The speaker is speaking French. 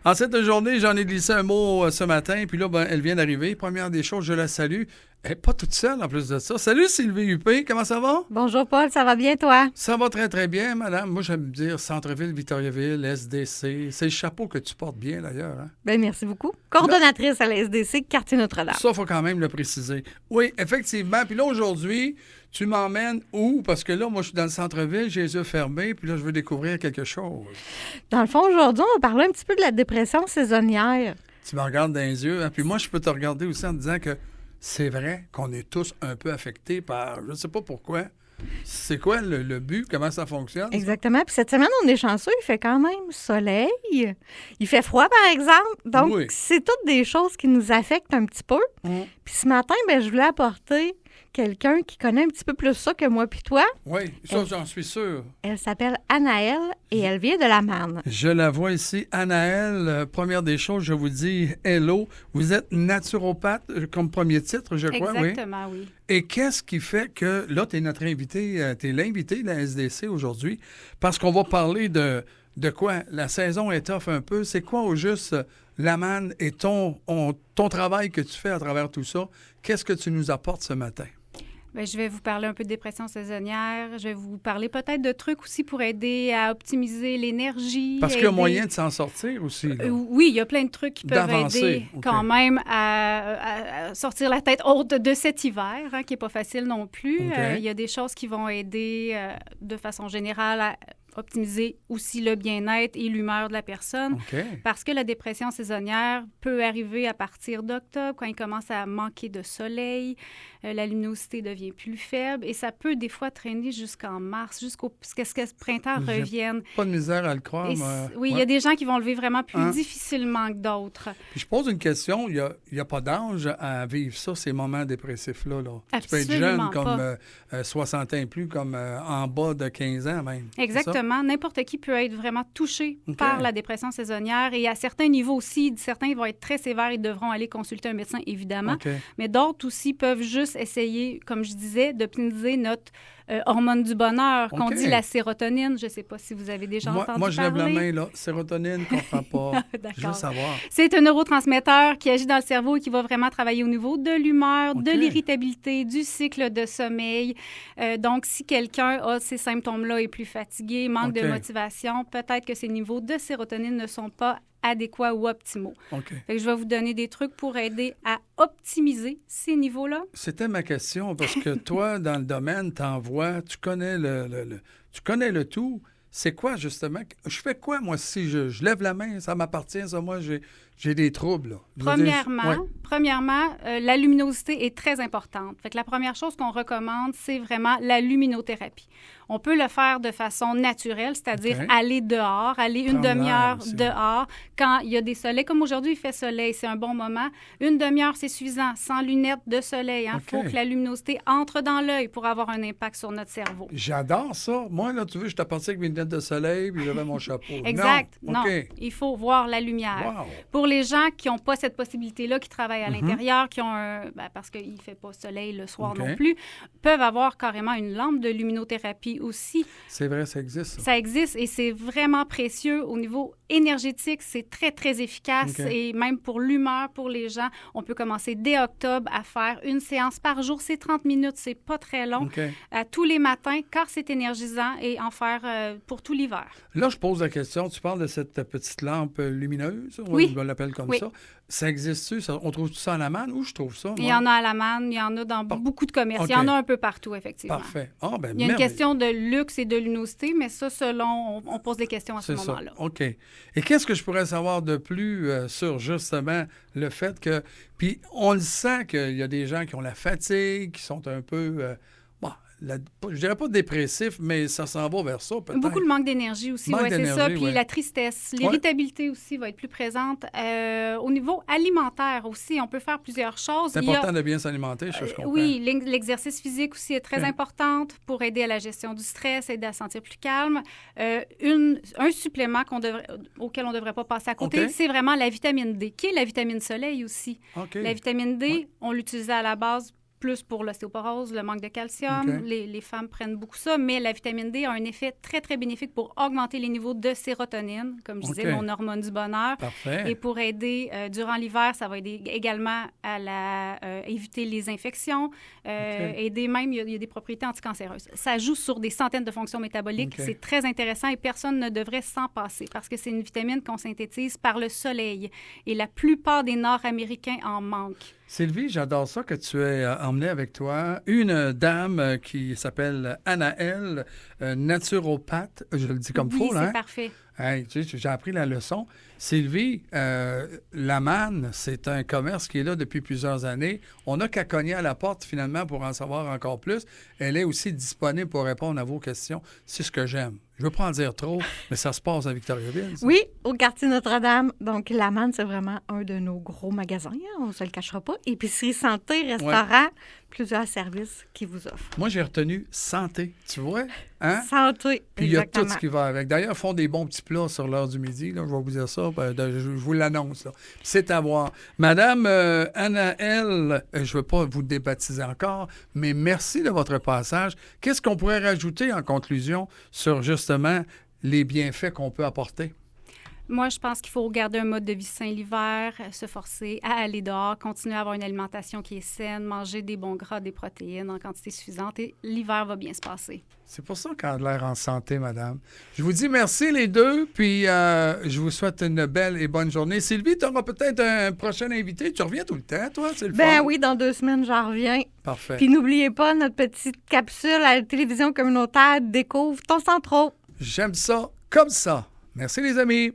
En cette journée, j'en ai glissé un mot ce matin, puis là, elle vient d'arriver. Première des choses, je la salue. Elle n'est pas toute seule en plus de ça. Salut Sylvie Huppé, comment ça va? Bonjour Paul, ça va bien toi? Ça va très très bien, madame. Moi, j'aime dire Centre-Ville, Victoriaville, SDC. C'est le chapeau que tu portes bien d'ailleurs. Hein? Bien, merci beaucoup. Coordonnatrice à la SDC, Quartier Notre-Dame. Ça, il faut quand même le préciser. Oui, effectivement. Puis là, aujourd'hui, tu m'emmènes où? Parce que là, moi, je suis dans le centre-ville, j'ai les yeux fermés, puis là, je veux découvrir quelque chose. Dans le fond, aujourd'hui, on va parler un petit peu de la dépression saisonnière. Tu me regardes dans les yeux, hein? Puis moi, je peux te regarder aussi en te disant que c'est vrai qu'on est tous un peu affectés par, je ne sais pas pourquoi. C'est quoi le but? Comment ça fonctionne? Exactement. Puis cette semaine, on est chanceux, il fait quand même soleil. Il fait froid, par exemple. Donc, Oui. c'est toutes des choses qui nous affectent un petit peu. Puis ce matin, je voulais apporter quelqu'un qui connaît un petit peu plus ça que moi puis toi. Oui, ça, j'en suis sûr. Elle s'appelle Anaëlle et elle vient de la Marne. Je la vois ici. Anaëlle, première des choses, je vous dis hello. Vous êtes naturopathe comme premier titre, je crois, oui? Exactement, oui. Et qu'est-ce qui fait que, là, tu es notre invité, tu es l'invité de la SDC aujourd'hui, parce qu'on va parler de quoi? La saison est off un peu. C'est quoi au juste la manne et ton travail que tu fais à travers tout ça? Qu'est-ce que tu nous apportes ce matin? Bien, je vais vous parler un peu de dépression saisonnière. Je vais vous parler peut-être de trucs aussi pour aider à optimiser l'énergie. Parce qu'il y a moyen de s'en sortir aussi. Là. Oui, il y a plein de trucs qui peuvent D'avancer, aider quand même à sortir la tête haute de cet hiver, qui n'est pas facile non plus. Il y a des choses qui vont aider de façon générale à optimiser aussi le bien-être et l'humeur de la personne. Parce que la dépression saisonnière peut arriver à partir d'octobre, quand il commence à manquer de soleil, la luminosité devient plus faible et ça peut des fois traîner jusqu'en mars, jusqu'à ce que ce printemps revienne. Pas de misère à le croire. Oui, il y a des gens qui vont le vivre vraiment plus difficilement que d'autres. Puis je pose une question, il n'y a pas d'âge à vivre ça, ces moments dépressifs-là. Là. Tu peux être jeune comme 60 ans et plus, comme en bas de 15 ans même. Exactement. N'importe qui peut être vraiment touché par la dépression saisonnière et à certains niveaux aussi, certains vont être très sévères et devront aller consulter un médecin, évidemment. Mais d'autres aussi peuvent juste essayer, comme je disais, d'optimiser notre hormone du bonheur, qu'on dit la sérotonine. Je ne sais pas si vous avez déjà entendu parler. Moi, je lève la main, là. Sérotonine, je ne comprends pas. Je veux savoir. C'est un neurotransmetteur qui agit dans le cerveau et qui va vraiment travailler au niveau de l'humeur, de l'irritabilité, du cycle de sommeil. Donc, si quelqu'un a ces symptômes-là, est plus fatigué, manque de motivation, peut-être que ses niveaux de sérotonine ne sont pas adéquats ou optimaux. Fait que je vais vous donner des trucs pour aider à optimiser ces niveaux-là. C'était ma question, parce que toi, dans le domaine, t'en vois, tu connais tu connais le tout. C'est quoi, justement? Je fais quoi, moi, si je lève la main, ça m'appartient, ça, moi, j'ai des troubles, là. Premièrement, la luminosité est très importante. Fait que la première chose qu'on recommande, c'est vraiment la luminothérapie. On peut le faire de façon naturelle, c'est-à-dire aller dehors, aller une demi-heure dehors. Quand il y a des soleils, comme aujourd'hui, il fait soleil, c'est un bon moment. Une demi-heure, c'est suffisant, sans lunettes de soleil. Il faut que la luminosité entre dans l'œil pour avoir un impact sur notre cerveau. J'adore ça. Moi, là, tu veux, je t'ai parti avec mes lunettes de soleil puis j'avais mon chapeau. Exact. Non, il faut voir la lumière. Wow. Pour les gens qui n'ont pas cette possibilité-là, qui travaillent à l'intérieur, qui ont parce qu'il ne fait pas soleil le soir non plus, peuvent avoir carrément une lampe de luminothérapie aussi. C'est vrai, ça existe. Ça existe et c'est vraiment précieux au niveau énergétique. C'est très, très efficace et même pour l'humeur, pour les gens, on peut commencer dès octobre à faire une séance par jour. C'est 30 minutes, c'est pas très long. Tous les matins, car c'est énergisant et en faire pour tout l'hiver. Là, je pose la question. Tu parles de cette petite lampe lumineuse, on l'appelle comme ça. Ça existe-tu? On trouve ça à la manne? Où je trouve ça? Moi? Il y en a à la manne, il y en a dans beaucoup de commerces. Il y en a un peu partout, effectivement. Parfait. Il y a une question de luxe et de luminosité, mais ça, selon, on pose des questions à ce moment-là. OK. Et qu'est-ce que je pourrais savoir de plus sur justement le fait que... Puis on le sent qu'il y a des gens qui ont la fatigue, qui sont un peu... je dirais pas dépressif, mais ça s'en va vers ça, peut-être. Beaucoup le manque d'énergie aussi, c'est ça. Puis la tristesse, l'irritabilité aussi va être plus présente. Au niveau alimentaire aussi, on peut faire plusieurs choses. C'est important de bien s'alimenter, je comprends. Oui, l'exercice physique aussi est très important pour aider à la gestion du stress, aider à se sentir plus calme. Un supplément auquel on ne devrait pas passer à côté, c'est vraiment la vitamine D, qui est la vitamine soleil aussi. La vitamine D, on l'utilisait à la base plus pour l'ostéoporose, le manque de calcium. Okay. Les femmes prennent beaucoup ça, mais la vitamine D a un effet très, très bénéfique pour augmenter les niveaux de sérotonine, comme je disais, mon hormone du bonheur. Parfait. Et pour aider durant l'hiver, ça va aider également à éviter les infections, aider même, il y a des propriétés anticancéreuses. Ça joue sur des centaines de fonctions métaboliques. C'est très intéressant et personne ne devrait s'en passer parce que c'est une vitamine qu'on synthétise par le soleil. Et la plupart des Nord-Américains en manquent. Sylvie, j'adore ça que tu aies emmené avec toi une dame qui s'appelle Anaëlle, naturopathe. Je le dis comme faux, là. Oui, c'est parfait. Hey, tu sais, j'ai appris la leçon. Sylvie, la manne, c'est un commerce qui est là depuis plusieurs années. On n'a qu'à cogner à la porte, finalement, pour en savoir encore plus. Elle est aussi disponible pour répondre à vos questions. C'est ce que j'aime. Je ne veux pas en dire trop, mais ça se passe à Victoriaville. Ça. Oui, au quartier Notre-Dame. Donc, la manne, c'est vraiment un de nos gros magasins. Hein, on ne se le cachera pas. Épicerie, santé, restaurant, plusieurs services qui vous offrent. Moi, j'ai retenu santé, tu vois? Hein? Santé, puis il y a exactement. tout ce qui va avec. D'ailleurs, ils font des bons petits plats sur l'heure du midi. Là, je vais vous dire ça. Je vous l'annonce. Là. C'est à voir. Madame Anaëlle, je ne veux pas vous débaptiser encore, mais merci de votre passage. Qu'est-ce qu'on pourrait rajouter en conclusion sur justement les bienfaits qu'on peut apporter? Moi, je pense qu'il faut garder un mode de vie sain l'hiver, se forcer à aller dehors, continuer à avoir une alimentation qui est saine, manger des bons gras, des protéines en quantité suffisante et l'hiver va bien se passer. C'est pour ça qu'on a l'air en santé, madame. Je vous dis merci les deux, puis je vous souhaite une belle et bonne journée. Sylvie, tu auras peut-être un prochain invité. Tu reviens tout le temps, toi, c'est le fun. Ben oui, dans 2 semaines, j'en reviens. Parfait. Puis n'oubliez pas notre petite capsule à la télévision communautaire Découvre ton centre. J'aime ça comme ça. Merci les amis.